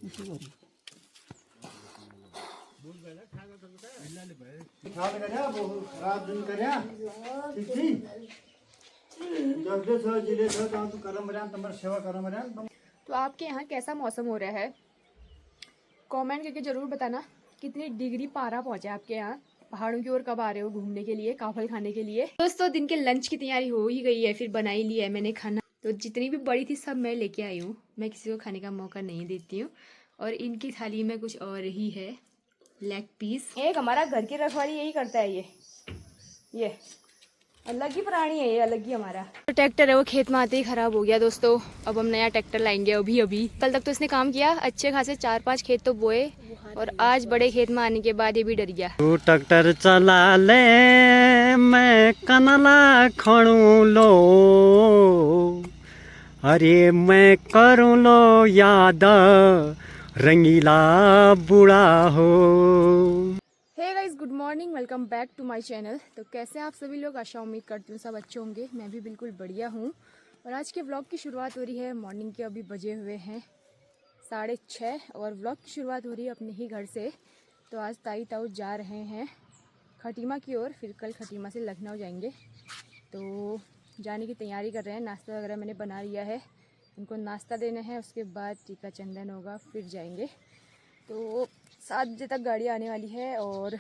तो आपके यहाँ कैसा मौसम हो रहा है कमेंट करके ज़रूर बताना। कितनी डिग्री पारा पहुँचा है आपके यहाँ। पहाड़ों की ओर कब आ रहे हो घूमने के लिए, काफल खाने के लिए। दोस्तों दिन के लंच की तैयारी हो ही गई है, फिर बना ही लिया है मैंने खाना। तो जितनी भी बड़ी थी सब मैं लेके आई हूँ, मैं किसी को खाने का मौका नहीं देती हूँ। और इनकी थाली में कुछ और ही है, लेग पीस। एक हमारा घर की रखवाली यही करता है, ये अलग ही प्राणी है, ये अलग ही हमारा। तो ट्रैक्टर है वो खेत में आते ही खराब हो गया दोस्तों। अब हम नया ट्रैक्टर लाएंगे अभी। कल तक तो इसने काम किया अच्छे खासे, 4-5 खेत तो बोए, और आज बड़े खेत में आने के बाद ये भी डर गया। तू ट्रैक्टर चला ले मैं कनला खड़ू लो, अरे मैं करूँ लो याद रंगीला बूढ़ा हो। Hey guys, good morning, welcome back to my channel. तो कैसे आप सभी लोग, आशा उम्मीद करती हूँ सब अच्छे होंगे। मैं भी बिल्कुल बढ़िया हूँ। और आज के व्लॉग की शुरुआत हो रही है मॉर्निंग के, अभी बजे हुए हैं 6:30, और व्लॉग की शुरुआत हो रही है अपने ही घर से। तो आज ताई ताऊ जा रहे हैं खटीमा की ओर, फिर कल खटीमा से लखनऊ जाएंगे। तो जाने की तैयारी कर रहे हैं, नाश्ता वगैरह मैंने बना लिया है, उनको नाश्ता देना है, उसके बाद टीका चंदन होगा, फिर जाएंगे। तो 7 बजे तक गाड़ी आने वाली है, और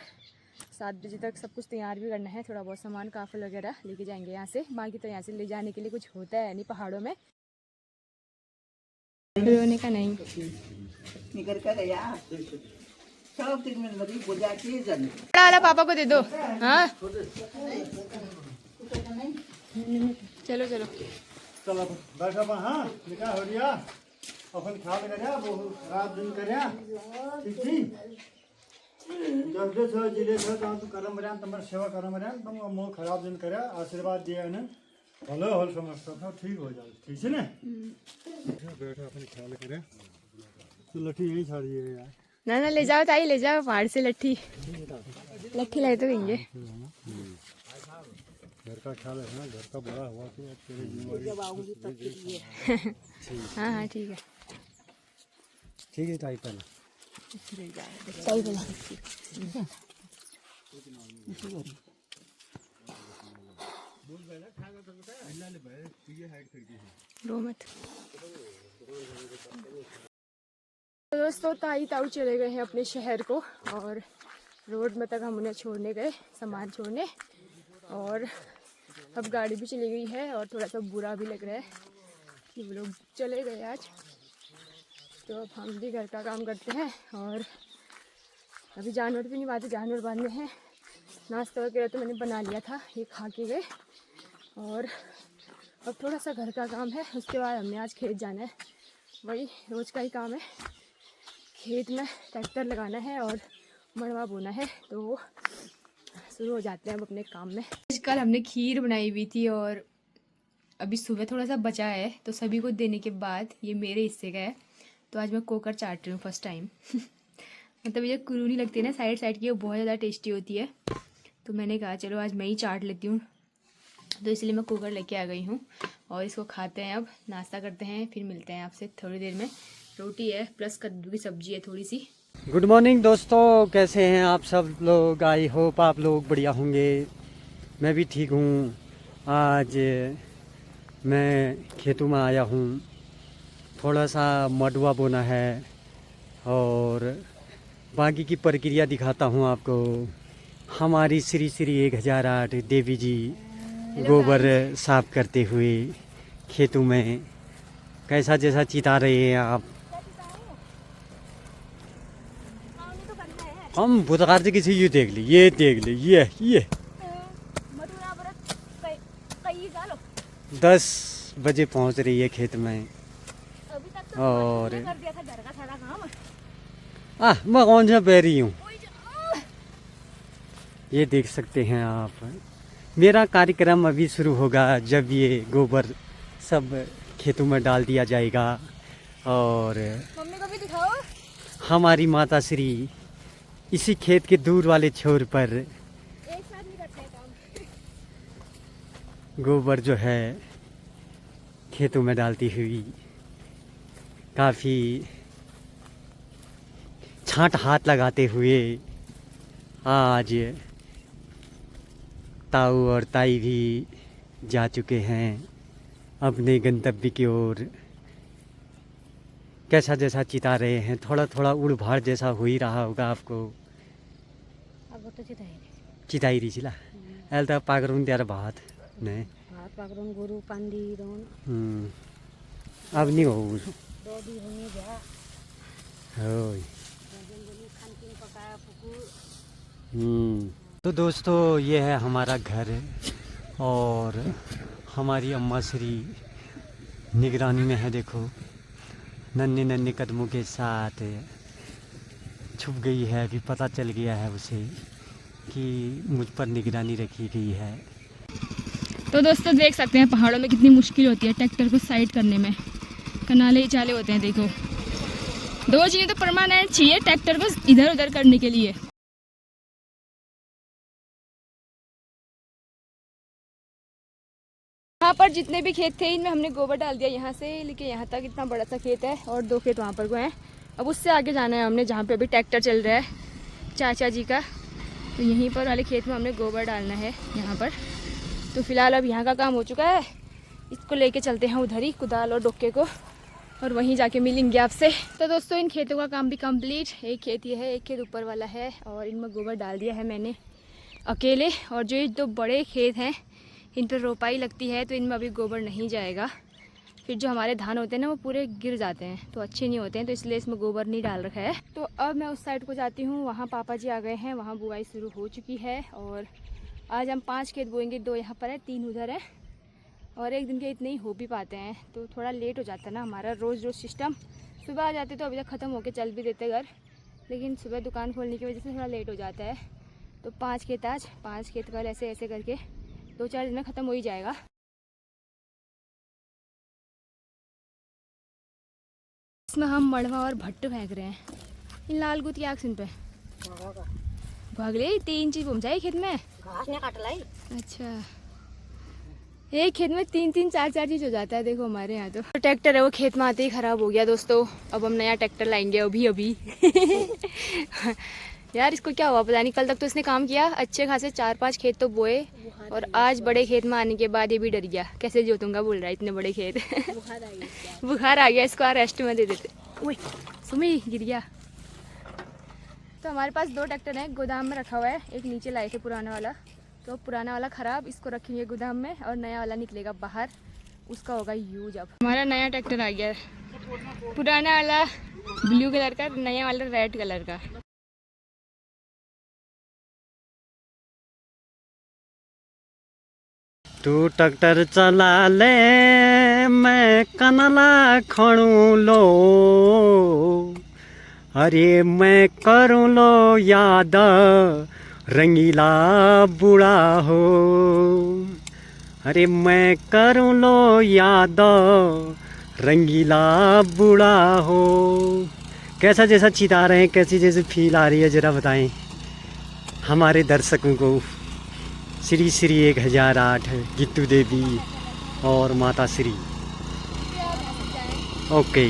7 बजे तक सब कुछ तैयार भी करना है। थोड़ा बहुत सामान काफल वगैरह लेके जाएंगे यहाँ से, बाकी तो यहाँ से ले जाने के लिए कुछ होता है नहीं पहाड़ों में। रोने का नहीं, बड़ा वाला पापा को दे दो। हाँ चलो चलो चलो बैठो अपन। हाँ निकाह हो गया अपन, खा लगा वो रात दिन करया ठीक थी। जब जो सो जिले सो तो करम बरान तमर सेवा करम बरान तुम मो खराब दिन करया, आशीर्वाद दिया ने भलो होल समझता था, ठीक हो जाए, ठीक है ना। बैठो अपन ख्याल करे। तो लठी यही छाड़िए यार। ना ले जाओ ताई, ले जाओ पहाड़ से लट्ठी लाए तो कहेंगे। घर का ख्याल है ना, घर का बड़ा हुआ तो तेरे जिम्मेवारी। हाँ हाँ ठीक है, ठीक है टाइप पहले सही बोला। रो मत। तो दोस्तों ताई ताऊ चले गए हैं अपने शहर को, और रोड में तक हम उन्हें छोड़ने गए, सामान छोड़ने। और अब गाड़ी भी चली गई है, और थोड़ा सा बुरा भी लग रहा है कि वो लोग चले गए आज। तो अब हम भी घर का काम करते हैं, और अभी जानवर भी नहीं बांधे, जानवर बांधने हैं। नाश्ता वगैरह तो मैंने बना लिया था, ये खा के गए। और अब थोड़ा सा घर का काम है, उसके बाद हमने आज खेत जाना है। वही रोज़ का ही काम है, खेत में ट्रैक्टर लगाना है और मड़वा बोना है। तो शुरू हो जाते हैं अब अपने काम में। कल हमने खीर बनाई हुई थी, और अभी सुबह थोड़ा सा बचा है, तो सभी को देने के बाद ये मेरे हिस्से का है। तो आज मैं कोकर चाट रही हूँ फर्स्ट टाइम। मतलब ये कुरूनी लगती है ना साइड साइड की, वो बहुत ज़्यादा टेस्टी होती है। तो मैंने कहा चलो आज मैं ही चाट लेती हूँ, तो इसलिए मैं कुकर लेके आ गई हूँ। और इसको खाते हैं, अब नाश्ता करते हैं, फिर मिलते हैं आपसे थोड़ी देर में। रोटी है प्लस कद्दू की सब्जी है थोड़ी सी। गुड मॉर्निंग दोस्तों, कैसे हैं आप सब लोग। आई होप आप लोग बढ़िया होंगे, मैं भी ठीक हूँ। आज मैं खेतों में आया हूँ, थोड़ा सा मडवा बोना है, और बाकी की प्रक्रिया दिखाता हूँ आपको। हमारी श्री श्री 1008 देवी जी गोबर साफ करते हुए खेतों में कैसा जैसा चिता रहे हैं आप। हम बुधवार से किसी ये देख ली, ये देख ली, ये 10 बजे पहुंच रही है खेत में। और मैं कौन सा बह रही हूँ, ये देख सकते हैं आप। मेरा कार्यक्रम अभी शुरू होगा जब ये गोबर सब खेतों में डाल दिया जाएगा। और मम्मी को भी दिखाओ। हमारी माता श्री इसी खेत के दूर वाले छोर पर एक साथ नहीं करते हैं काम। गोबर जो है खेतों में डालती हुई काफ़ी छांट हाथ लगाते हुए आज ताऊ और ताई भी जा चुके हैं अपने गंतव्य की ओर। कैसा जैसा चिता रहे हैं, थोड़ा थोड़ा उड़ भाड़ जैसा हो ही रहा होगा आपको। अब तो चिताई रही चिला एल तो पागरून त्यार भात ने भात पाकरून गुरु पांदी रोन अब नहीं हो दोदी होने जा होय। खान पीन पकाया पुकू। तो दोस्तों ये है हमारा घर और हमारी अम्मा श्री निगरानी में है। देखो नन्हे नन्हे कदमों के साथ छुप गई है। अभी पता चल गया है उसे कि मुझ पर निगरानी रखी गई है। तो दोस्तों देख सकते हैं पहाड़ों में कितनी मुश्किल होती है ट्रैक्टर को साइड करने में। कनाले ही चाले होते हैं। देखो दो चीज़ें तो परमानेंट चाहिए ट्रैक्टर को इधर उधर करने के लिए। यहाँ पर जितने भी खेत थे इनमें हमने गोबर डाल दिया यहाँ से लेके यहाँ तक। इतना बड़ा सा खेत है और 2 खेत वहाँ पर को हैं। अब उससे आगे जाना है हमने जहाँ पे अभी ट्रैक्टर चल रहा है चाचा जी का। तो यहीं पर वाले खेत में हमने गोबर डालना है यहाँ पर। तो फिलहाल अब यहाँ का काम हो चुका है। इसको लेके चलते हैं उधर ही कुदाल और डोके को और वहीं जाके मिलेंगे आपसे। तो दोस्तों इन खेतों का काम भी कंप्लीट। एक खेत ये है, एक खेत ऊपर वाला है और इनमें गोबर डाल दिया है मैंने अकेले। और जो ये 2 बड़े खेत हैं इन पर रोपाई लगती है तो इनमें अभी गोबर नहीं जाएगा। फिर जो हमारे धान होते हैं ना वो पूरे गिर जाते हैं तो अच्छे नहीं होते हैं, तो इसलिए इसमें गोबर नहीं डाल रखा है। तो अब मैं उस साइड को जाती हूँ। वहाँ पापा जी आ गए हैं, वहाँ बुआई शुरू हो चुकी है। और आज हम 5 खेत बोएंगे, 2 यहाँ पर है 3 उधर है। और एक दिन के इतने ही हो भी पाते हैं तो थोड़ा लेट हो जाता है ना हमारा रोज़ सिस्टम। सुबह आ जाते तो अभी तक ख़त्म होके चल भी देते घर, लेकिन सुबह दुकान खोलने की वजह से थोड़ा लेट हो जाता है। तो 5 खेत आज 5 खेत कल ऐसे ऐसे करके 2-4 दिन में ख़त्म हो ही जाएगा। इसमें हम मड़वा और भट्ट फेंक रहे हैं। इन लाल गुत की आग सुन पे भाग ले 3 चीज पहुँचाई खेत में। घास ने काट लाई। अच्छा एक खेत में 3-3 4-4 चीज हो जाता है। देखो हमारे यहाँ तो ट्रैक्टर है वो खेत में आते ही खराब हो गया दोस्तों। अब हम नया ट्रैक्टर लाएंगे अभी यार इसको क्या हुआ पता नहीं। कल तक तो इसने काम किया अच्छे खासे 4-5 खेत तो बोए और आज बड़े खेत में आने के बाद ये भी डर गया। कैसे जोतूंगा बोल रहा है इतने बड़े खेत बुखार आ गया इसको रेस्ट में दे देते। ओए सुमी गिर गया। तो हमारे पास 2 ट्रैक्टर हैं गोदाम में रखा हुआ है। एक नीचे लाए थे पुराना वाला, तो पुराना वाला ख़राब, इसको रखेंगे गोदाम में और नया वाला निकलेगा बाहर, उसका होगा यूज। अब हमारा नया ट्रैक्टर आ गया है, पुराना वाला ब्लू कलर का, नया वाला रेड कलर का। तू ट्रैक्टर चला ले मैं कनला खणू लो, अरे मैं करूँ लो याद रंगीला बूढ़ा हो, अरे मैं करूँ लो याद रंगीला बूढ़ा हो। कैसा जैसा चिता रहे हैं, कैसी जैसी फील आ रही है ज़रा बताएं हमारे दर्शकों को। श्री श्री 1008 गीतू देवी और माता श्री। ओके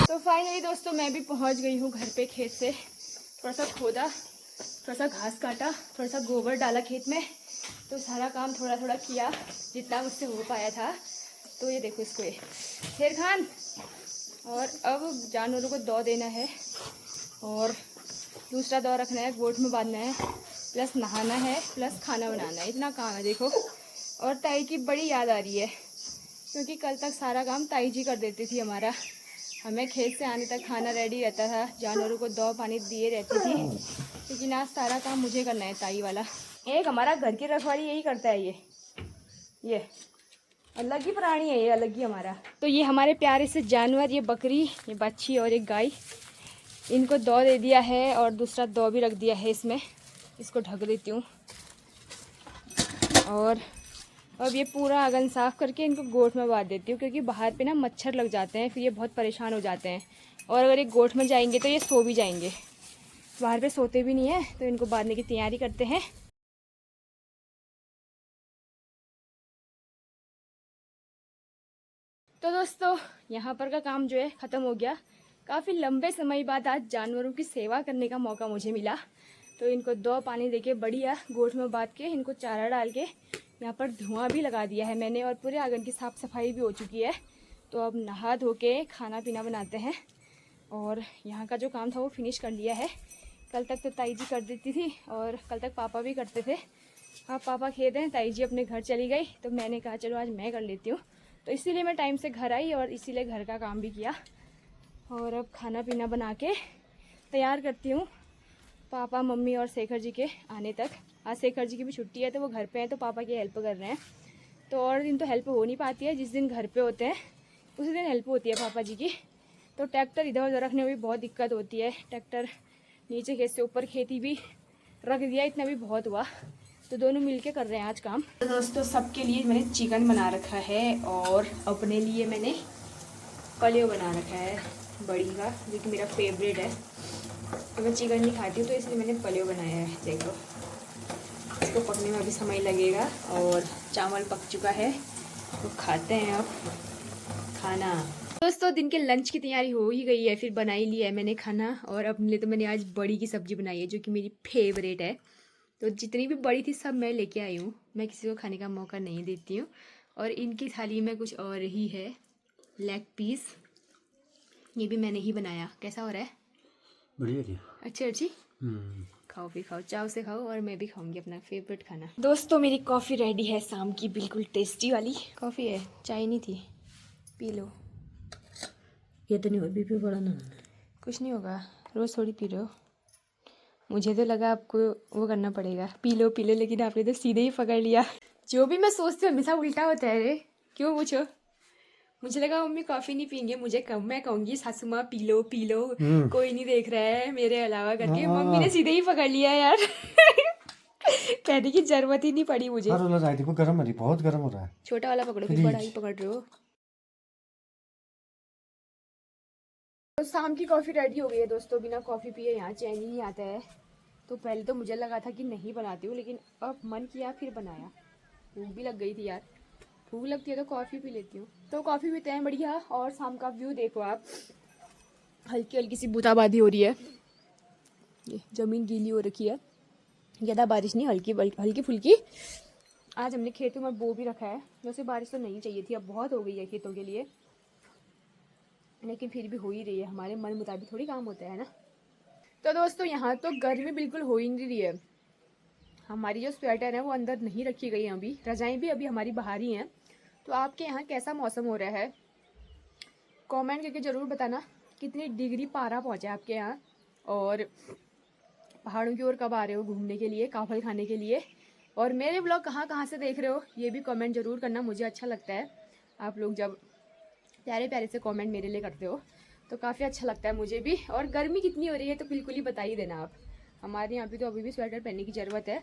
तो फाइनली दोस्तों मैं भी पहुंच गई हूँ घर पे। खेत से थोड़ा सा खोदा, थोड़ा सा घास काटा, थोड़ा सा गोबर डाला खेत में। तो सारा काम थोड़ा थोड़ा किया जितना मुझसे हो पाया था। तो ये देखो इसको, ये शेर खान। और अब जानवरों को दो देना है और दूसरा दो रखना है, गोट में बांधना है, प्लस नहाना है, प्लस खाना बनाना है। इतना काम है देखो। और ताई की बड़ी याद आ रही है क्योंकि कल तक सारा काम ताई जी कर देती थी हमारा। हमें खेत से आने तक खाना रेडी रहता था, जानवरों को दो पानी दिए रहती थी, लेकिन आज सारा काम मुझे करना है ताई वाला। एक हमारा घर की रखवाली यही करता है। ये अलग ही प्राणी है, ये अलग ही हमारा। तो ये हमारे प्यारे से जानवर, ये बकरी, ये बच्ची और एक गाय, इनको दो दे दिया है और दूसरा दो भी रख दिया है इसमें। इसको ढक देती हूँ और अब ये पूरा आंगन साफ़ करके इनको गोठ में बांध देती हूँ क्योंकि बाहर पे ना मच्छर लग जाते हैं, फिर ये बहुत परेशान हो जाते हैं। और अगर ये गोठ में जाएंगे तो ये सो भी जाएंगे, बाहर पे सोते भी नहीं है। तो इनको बांधने की तैयारी करते हैं। तो दोस्तों यहाँ पर का काम जो है ख़त्म हो गया। काफ़ी लंबे समय बाद आज जानवरों की सेवा करने का मौका मुझे मिला। तो इनको 2 पानी देके बढ़िया गोठ में बांध के इनको चारा डाल के यहाँ पर धुआं भी लगा दिया है मैंने, और पूरे आंगन की साफ़ सफाई भी हो चुकी है। तो अब नहा धो के खाना पीना बनाते हैं, और यहाँ का जो काम था वो फिनिश कर लिया है। कल तक तो ताई जी कर देती थी और कल तक पापा भी करते थे। अब पापा खेत हैं, ताई जी अपने घर चली गई, तो मैंने कहा चलो आज मैं कर लेती हूँ। तो इसीलिए मैं टाइम से घर आई और इसीलिए घर का काम भी किया। और अब खाना पीना बना के तैयार करती हूँ पापा मम्मी और शेखर जी के आने तक। आज शेखर जी की भी छुट्टी है तो वो घर पे हैं, तो पापा की हेल्प कर रहे हैं। तो और दिन तो हेल्प हो नहीं पाती है, जिस दिन घर पे होते हैं उसी दिन हेल्प होती है पापा जी की। तो ट्रैक्टर इधर उधर रखने में भी बहुत दिक्कत होती है। ट्रैक्टर नीचे खेत से ऊपर खेती भी रख दिया, इतना भी बहुत हुआ। तो दोनों मिलके कर रहे हैं आज काम। तो दोस्तों सबके लिए मैंने चिकन बना रखा है और अपने लिए मैंने पलेव बना रखा है बड़ी का, जो कि मेरा फेवरेट है। तो मैं चिकन नहीं खाती हूँ तो इसलिए मैंने पलेव बनाया है। देखो इसको पकने में अभी समय लगेगा, और चावल पक चुका है तो खाते हैं अब खाना। दोस्तों दिन के लंच की तैयारी हो ही गई है, फिर बना ही लिया है मैंने खाना। और अपने लिए तो मैंने आज बड़ी की सब्ज़ी बनाई है, जो कि मेरी फेवरेट है। तो जितनी भी बड़ी थी सब मैं लेके आई हूँ, मैं किसी को खाने का मौका नहीं देती हूँ। और इनकी थाली में कुछ और ही है, लेग पीस, ये भी मैंने ही बनाया। कैसा हो रहा है? बढ़िया जी। अच्छी अच्छी खाओ भी खाओ, चाव से खाओ, और मैं भी खाऊंगी अपना फेवरेट खाना। दोस्तों मेरी कॉफ़ी रेडी है शाम की, बिल्कुल टेस्टी वाली कॉफ़ी है, चाय नहीं थी, पी लो। ये तो नहीं हो बीपी बढ़ा ना। कुछ नहीं होगा, रोज़ थोड़ी पी रहे हो। मुझे तो लगा आपको वो करना पड़ेगा, पी लो पी लो, लेकिन आपने तो सीधे ही पकड़ लिया। जो भी मैं सोचती हूँ हमेशा उल्टा होता है रे, क्यों पूछो? मुझे लगा मम्मी कॉफ़ी नहीं पीएंगे, मैं कहूँगी सासू माँ पी लो, कोई नहीं देख रहा है मेरे अलावा करके। मम्मी ने सीधे ही पकड़ लिया यार। कहने की जरूरत ही नहीं पड़ी मुझे। गर्म है, बहुत गर्म हो रहा है। छोटा वाला पकड़ो, फिर बड़ा ही पकड़ रहे हो। तो शाम की कॉफ़ी रेडी हो गई है दोस्तों। बिना कॉफ़ी पिए यहाँ चैन ही नहीं आता है। तो पहले तो मुझे लगा था कि नहीं बनाती हूँ, लेकिन अब मन किया फिर बनाया। भूख भी लग गई थी यार, भूख लगती है तो कॉफ़ी पी लेती हूँ। तो कॉफ़ी पीते हैं बढ़िया। और शाम का व्यू देखो आप, हल्की हल्की सी बूंदाबांदी हो रही है, ये ज़मीन गीली हो रखी है। ज़्यादा बारिश नहीं, हल्की हल्की फुल्की। आज हमने खेतों में बो भी रखा है। वैसे बारिश तो नहीं चाहिए थी, अब बहुत हो गई है खेतों के लिए, लेकिन फिर भी हो ही रही है। हमारे मन मुताबिक थोड़ी काम होता है ना। तो दोस्तों यहाँ तो गर्मी बिल्कुल हो ही नहीं रही है। हमारी जो स्वेटर है वो अंदर नहीं रखी गई है, अभी रजाई भी अभी हमारी बाहर ही हैं। तो आपके यहाँ कैसा मौसम हो रहा है कमेंट करके ज़रूर बताना, कितनी डिग्री पारा पहुँचा है आपके यहाँ। और पहाड़ों की ओर कब आ रहे हो घूमने के लिए, काफल खाने के लिए। और मेरे ब्लॉग कहाँ कहाँ से देख रहे हो ये भी कमेंट ज़रूर करना, मुझे अच्छा लगता है आप लोग जब प्यारे प्यारे से कमेंट मेरे लिए करते हो, तो काफ़ी अच्छा लगता है मुझे भी। और गर्मी कितनी हो रही है तो बिल्कुल ही बता ही देना आप। हमारे यहाँ पे तो अभी भी स्वेटर पहनने की ज़रूरत है,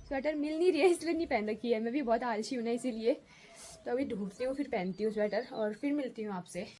स्वेटर मिल नहीं रही है इसलिए नहीं पहन रखी है। मैं भी बहुत आलसी हूँ ना इसीलिए। तो अभी ढूंढती हूँ फिर पहनती हूँ स्वेटर, और फिर मिलती हूँ आपसे।